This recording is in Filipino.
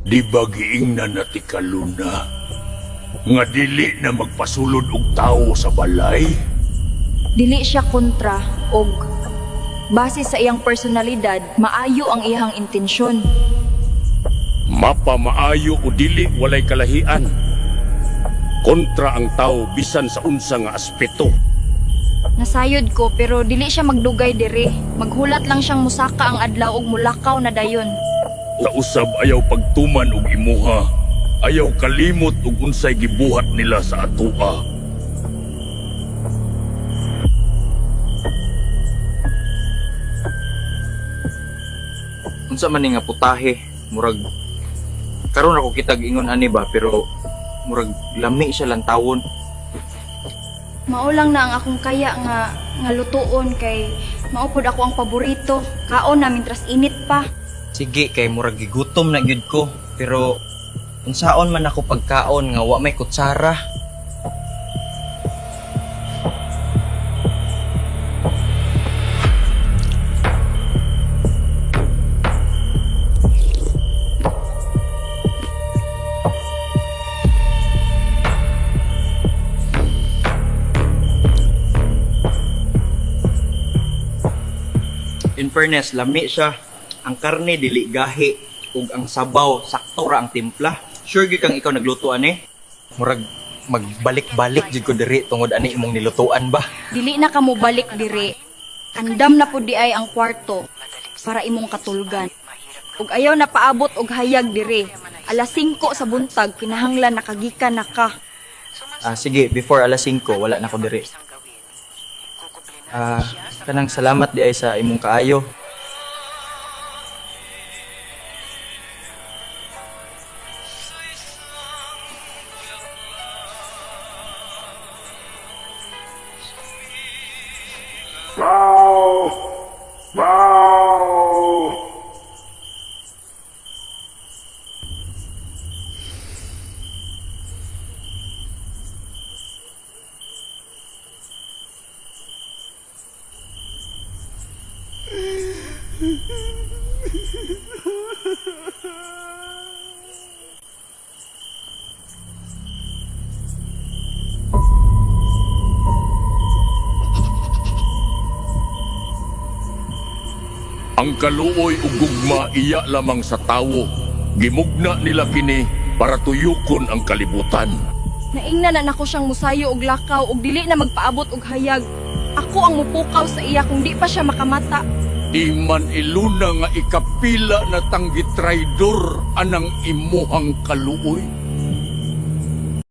Di ba giingnan na ti Kaluna nga dili na magpasulod og tawo sa balay? Dili siya kontra og base sa iyang personalidad, maayo ang iyang intensyon. Mapamaayo o dili walay kalahian. Kontra ang tao bisan sa unsa nga aspeto. Nasayod ko pero dili siya magdugay diri. Maghulat lang siyang musaka ang adlaw og mulakaw na dayon. Nausab ayaw pagtuman og imuha. Ayaw kalimot og unsay gibuhat nila sa atoa. Unsa man ni nga putahe, murag karon ako kitag ingon ani ba pero murag lami siya lang tawon. Maulang na ang akong kaya nga lutuon kay maupod ako ang paborito. Kaon na mintras init pa. Sige kay murag gigutom na gyud ko pero unsaon man ako pagkaon nga wa may kutsara. In fairness, lami siya. Ang karne dili gahi ug ang sabaw sakto ra ang timpla. Sure gyud kang ikaw nagluto ani? Murag magbalik-balik jud ko diri tungod ani imong nilutuan ba? Dili na ka mo balik diri. Andam na pud di ay ang kwarto para imong katulgan. Ug ayaw na paabot og hayag diri. Alas 5 sa buntag kinahanglan nakagikan na ka. Sige, before alas 5 wala na ko diri. Kanang salamat di ay sa imong kaayo. Ang kaluoy ug gugma iya lamang sa tawo. Gimugna nila kini para tuyukon ang kalibutan. Naingnan na nako siyang musayo og lakaw ug dili na magpaabot og hayag. Ako ang mupukaw sa iya kung di pa siya makamata. Di man iluna nga ikapila na tanggi traidor anang imuhang kaluoy.